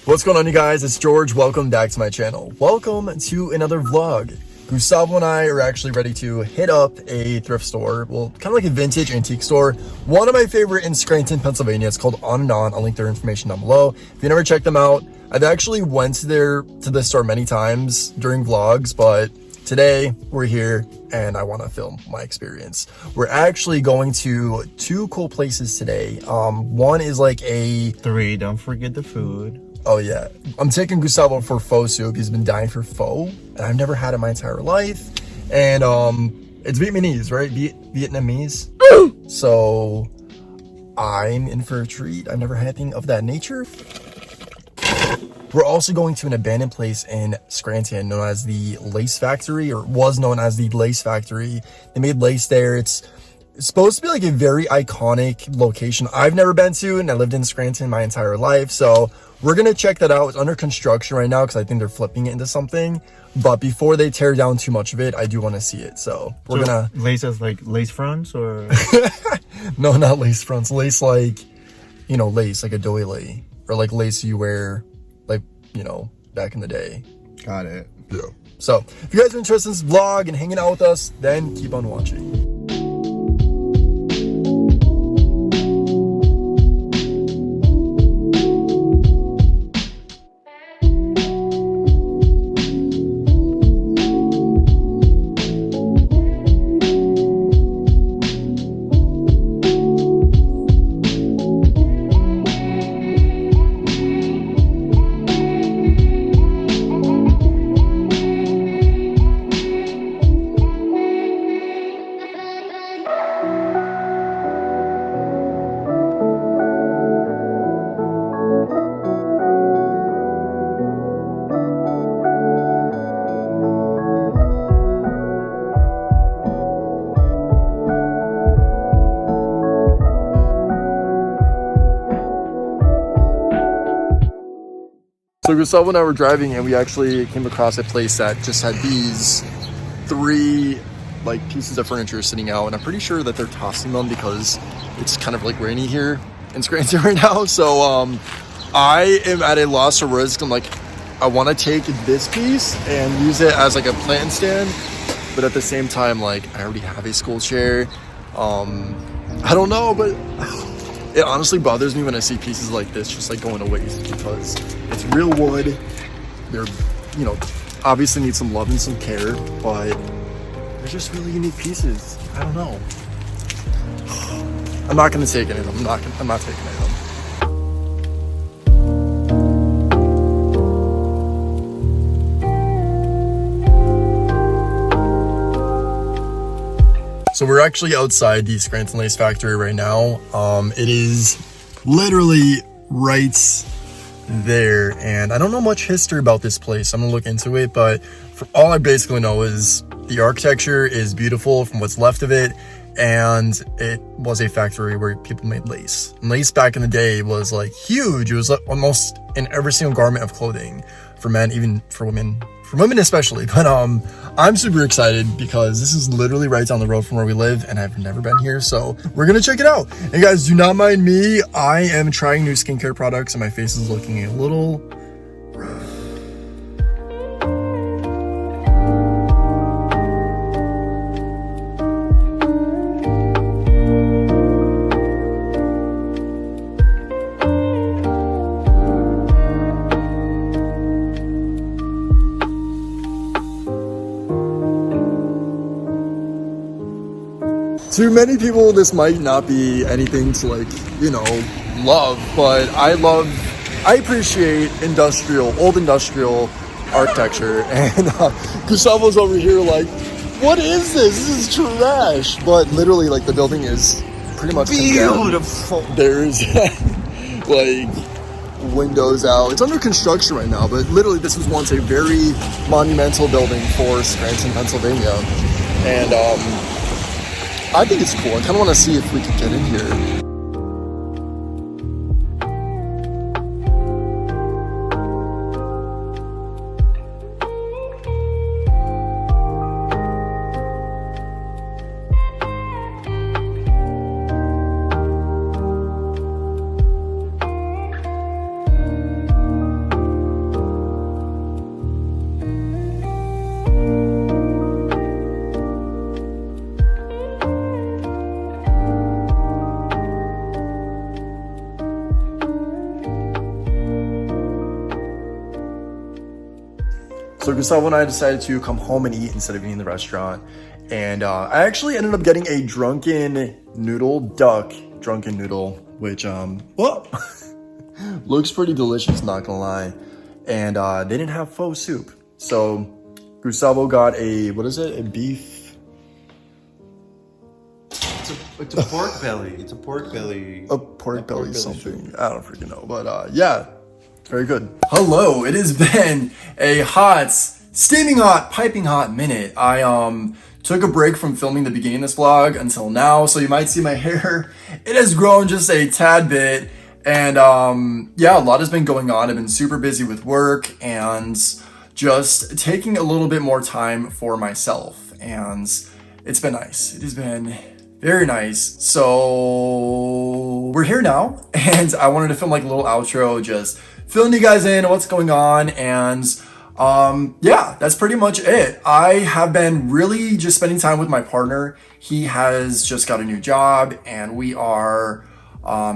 What's going on, you guys? It's George. Welcome back to my channel. Welcome to another vlog. Gustavo and I are actually ready to hit up a thrift store. Well, kind of like a vintage antique store. One of my favorite in Scranton, Pennsylvania. It's called On&On. I'll link their information down below. If you never checked them out, I've actually went to this store many times during vlogs, but today we're here and I want to film my experience. We're actually going to two cool places today. One is like Three, don't forget the food. Oh yeah, I'm taking Gustavo for pho soup. He's been dying for pho, and I've never had it my entire life. And it's Vietnamese, right? Vietnamese. So I'm in for a treat. I've never had anything of that nature. We're also going to an abandoned place in Scranton known as the Lace Factory, or was known as the Lace Factory. They made lace there. It's supposed to be like a very iconic location I've never been to, and I lived in Scranton my entire life. So we're gonna check that out. It's under construction right now because I think they're flipping it into something. But before they tear down too much of it, I do want to see it. So we're gonna lace as like lace fronts, or no, not lace fronts. Lace like, you know, lace like a doily, or like lace you wear, like, you know, back in the day. Got it. Yeah. So if you guys are interested in this vlog and hanging out with us, then keep on watching. So Gustavo and I were driving and we actually came across a place that just had these three like pieces of furniture sitting out, and I'm pretty sure that they're tossing them because it's kind of like rainy here in Scranton right now. So I am at a loss for words. I'm like, I want to take this piece and use it as like a plant stand, but at the same time, like, I already have a school chair. I don't know, but it honestly bothers me when I see pieces like this just like going to waste, because it's real wood. They're, you know, obviously need some love and some care, but they're just really unique pieces. I don't know. I'm not gonna take any of them. I'm not taking any of them. So we're actually outside the Scranton Lace Factory right now. It is literally right there, and I don't know much history about this place. I'm gonna look into it, but for all I basically know is the architecture is beautiful from what's left of it, and it was a factory where people made lace. And lace back in the day was like huge. It was like almost in every single garment of clothing for men, even for women especially. But I'm super excited because this is literally right down the road from where we live, and I've never been here, so we're gonna check it out. And guys, do not mind me. I am trying new skincare products and my face is looking a little rough. To many people, this might not be anything to, like, you know, love, but I appreciate old industrial architecture. And Gustavo's over here like, what is this? This is trash. But literally, like, the building is pretty much beautiful. There's like windows out. It's under construction right now, but literally this was once a very monumental building for Scranton, Pennsylvania. And I think it's cool. I kind of want to see if we can get in here. So Gustavo and I decided to come home and eat instead of eating in the restaurant. And I actually ended up getting a drunken noodle, which, well, looks pretty delicious, not gonna lie. And they didn't have pho soup. So Gustavo got a, what is it? A beef? It's a pork belly. It's a pork belly. A pork belly something. Soup. I don't freaking know. But yeah, it's very good. Hello, it has been a hot, steaming hot, piping hot minute. I took a break from filming the beginning of this vlog until now, so you might see my hair. It has grown just a tad bit, and yeah, a lot has been going on. I've been super busy with work and just taking a little bit more time for myself, and it's been nice. It has been very nice. So we're here now, and I wanted to film like a little outro, just filling you guys in what's going on, and yeah, that's pretty much it. I have been really just spending time with my partner. He has just got a new job, and we are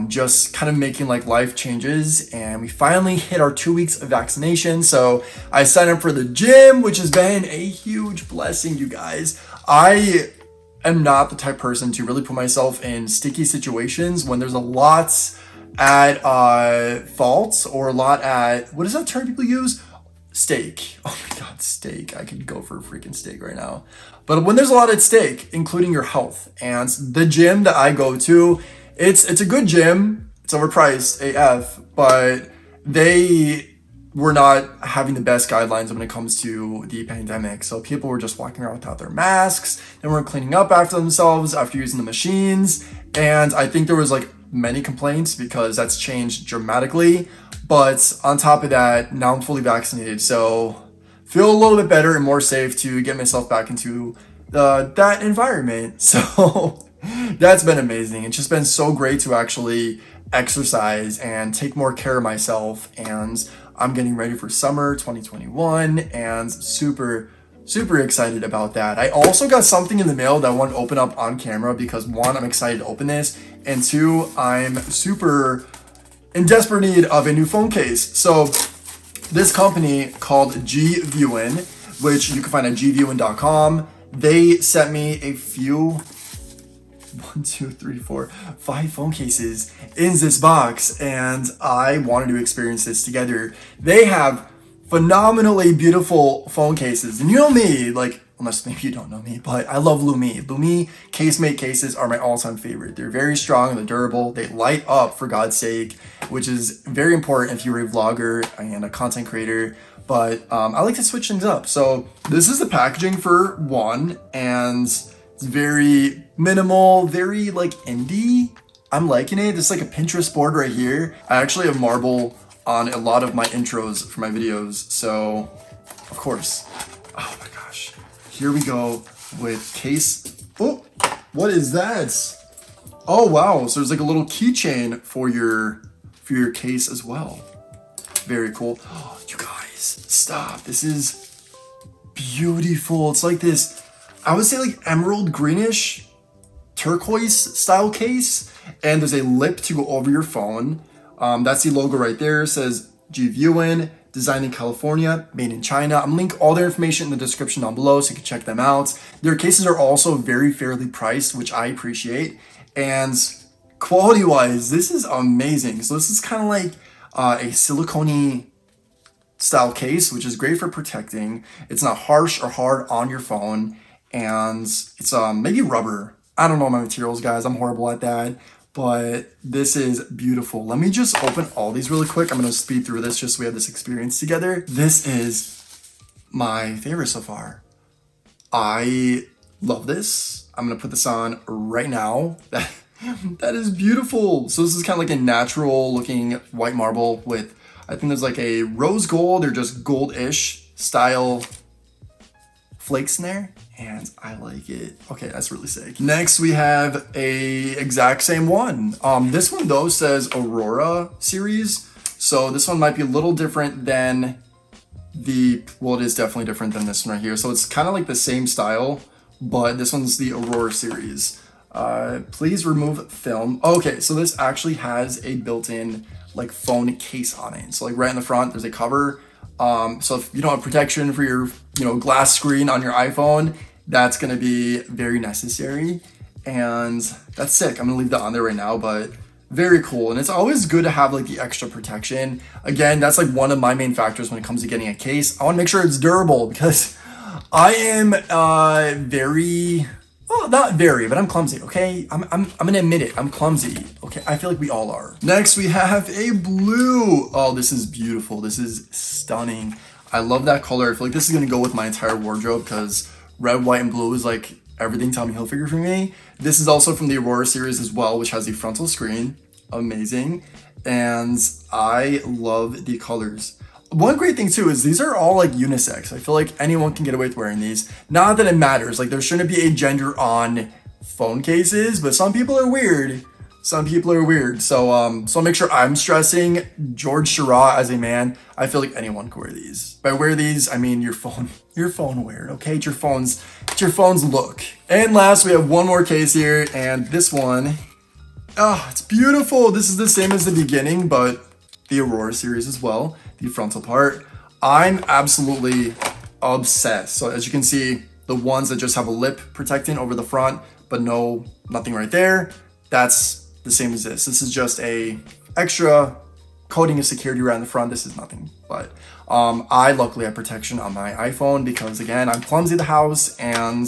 just kind of making like life changes, and we finally hit our 2 weeks of vaccination. So I signed up for the gym, which has been a huge blessing, you guys. I am not the type of person to really put myself in sticky situations when there's a lot at fault, or a lot at, what is that term people use? Steak. Oh my god, steak. I could go for a freaking steak right now. But when there's a lot at stake, including your health, and the gym that I go to, it's a good gym. It's overpriced AF, but they were not having the best guidelines when it comes to the pandemic. So people were just walking around without their masks. They weren't cleaning up after themselves after using the machines. And I think there was like many complaints because that's changed dramatically. But on top of that, now I'm fully vaccinated, so feel a little bit better and more safe to get myself back into that environment. So that's been amazing. It's just been so great to actually exercise and take more care of myself. And I'm getting ready for summer 2021 and super excited about that. I also got something in the mail that I want to open up on camera because one, I'm excited to open this, and two, I'm super in desperate need of a new phone case. So this company called Gviewin, which you can find at gviewin.com, they sent me a few, 5 phone cases in this box, and I wanted to experience this together. They have phenomenally beautiful phone cases, and you know me, like, unless maybe you don't know me, but I love Louis. Louis Casemate cases are my all-time favorite. They're very strong and they're durable. They light up, for God's sake, which is very important if you're a vlogger and a content creator. But I like to switch things up. So this is the packaging for one, and it's very minimal, very like indie. I'm liking it. This is like a Pinterest board right here. I actually have marble on a lot of my intros for my videos. So of course, oh my gosh. Here we go with case. Oh, what is that? Oh wow, so there's like a little keychain for your case as well. Very cool. Oh, you guys, stop. This is beautiful. It's like this, I would say like emerald greenish turquoise style case, and there's a lip to go over your phone. That's the logo right there. It says Gviewin, designed in California, made in China. I'm gonna link all their information in the description down below so you can check them out. Their cases are also very fairly priced, which I appreciate. And quality-wise, this is amazing. So this is kind of like a silicone style case, which is great for protecting. It's not harsh or hard on your phone, and it's maybe rubber. I don't know my materials, guys. I'm horrible at that. But this is beautiful. Let me just open all these really quick. I'm gonna speed through this just so we have this experience together. This is my favorite so far. I love this. I'm gonna put this on right now. That is beautiful. So this is kind of like a natural looking white marble with, I think there's like a rose gold or just gold-ish style flakes in there, and I like it. Okay, that's really sick. Next, we have a exact same one. This one though says Aurora series, so this one might be a little different than the, well, it is definitely different than this one right here. So it's kind of like the same style, but this one's the Aurora series. Please remove film. Okay, so this actually has a built-in like phone case on it. So like right in the front, there's a cover. So if you don't have protection for your, glass screen on your iPhone, that's gonna be very necessary. And that's sick. I'm gonna leave that on there right now, but very cool. And it's always good to have like the extra protection. Again, that's like one of my main factors when it comes to getting a case. I wanna make sure it's durable because I am not very, but I'm clumsy, okay? I'm gonna admit it, I'm clumsy, okay? I feel like we all are. Next, we have a blue. Oh, this is beautiful. This is stunning. I love that color. I feel like this is gonna go with my entire wardrobe because red, white, and blue is like everything Tommy Hilfiger for me. This is also from the Aurora series as well, which has a frontal screen. Amazing. And I love the colors. One great thing too is these are all like unisex. I feel like anyone can get away with wearing these. Not that it matters. Like there shouldn't be a gender on phone cases, but some people are weird. Some people are weird. So I'll make sure I'm stressing Jawzrsize as a man. I feel like anyone can wear these. By wear these, I mean your phone wear it, okay? It's your phone's look. And last, we have one more case here, and this one, it's beautiful. This is the same as the beginning, but the Aurora series as well, the frontal part. I'm absolutely obsessed. So as you can see, the ones that just have a lip protecting over the front, but nothing right there, that's the same as this. This is just a extra coating of security around the front. This is nothing, but I luckily have protection on my iPhone because again, I'm clumsy at the house and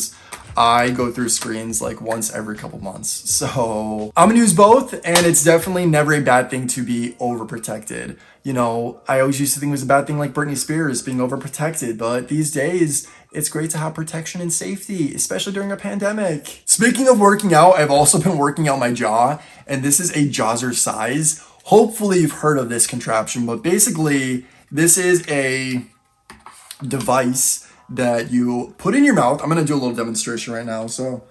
I go through screens like once every couple months. So I'm gonna use both, and it's definitely never a bad thing to be overprotected. I always used to think it was a bad thing like Britney Spears being overprotected, but these days it's great to have protection and safety, especially during a pandemic. Speaking of working out, I've also been working out my jaw, and this is a Jawzrsize. Hopefully you've heard of this contraption, but basically this is a device that you put in your mouth. I'm gonna do a little demonstration right now so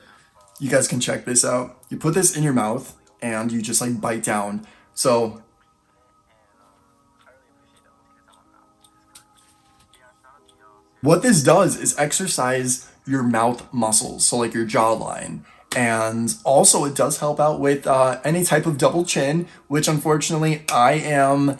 you guys can check this out. You put this in your mouth and you just like bite down. So what this does is exercise your mouth muscles, so like your jawline. And also it does help out with any type of double chin, which unfortunately I am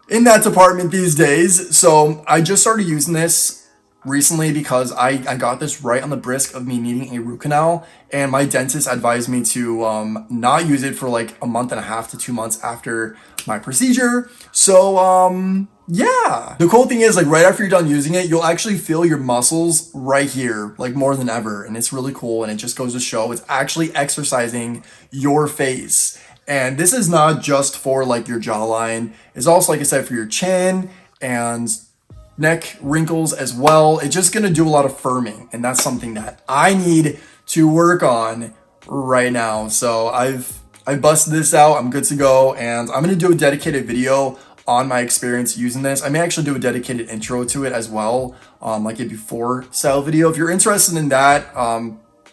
in that department these days. So I just started using this recently because I got this right on the brisk of me needing a root canal, and my dentist advised me to not use it for like a month and a half to 2 months after my procedure. So yeah, the cool thing is like right after you're done using it, you'll actually feel your muscles right here like more than ever, and it's really cool. And it just goes to show it's actually exercising your face. And this is not just for like your jawline, it's also, like I said, for your chin and neck wrinkles as well. It's just gonna do a lot of firming, and that's something that I need to work on right now. So I've busted this out, I'm good to go, and I'm gonna do a dedicated video on my experience using this. I may actually do a dedicated intro to it as well, like a before style video. If you're interested in that,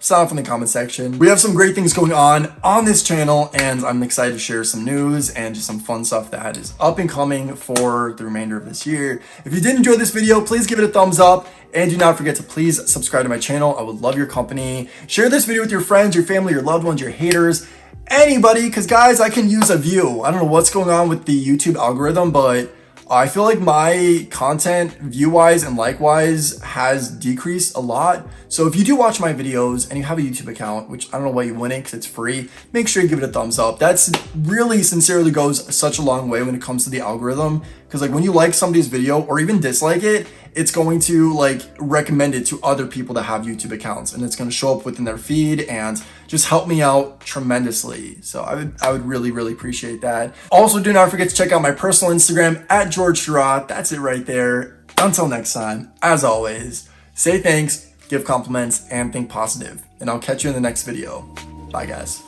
sign up in the comment section. We have some great things going on this channel, and I'm excited to share some news and just some fun stuff that is up and coming for the remainder of this year. If you did enjoy this video, please give it a thumbs up, and do not forget to please subscribe to my channel. I would love your company. Share this video with your friends, your family, your loved ones, your haters, anybody, because guys, I can use a view. I don't know what's going on with the YouTube algorithm, but I feel like my content view-wise and like-wise has decreased a lot. So if you do watch my videos and you have a YouTube account, which I don't know why you wouldn't because it's free, make sure you give it a thumbs up. That's really sincerely goes such a long way when it comes to the algorithm. Because like when you like somebody's video or even dislike it, it's going to like recommend it to other people that have YouTube accounts, and it's going to show up within their feed and just help me out tremendously. So I would really, really appreciate that. Also, do not forget to check out my personal Instagram at 𝗏𝗏𝗏. That's it right there. Until next time, as always, say thanks, give compliments, and think positive. And I'll catch you in the next video. Bye guys.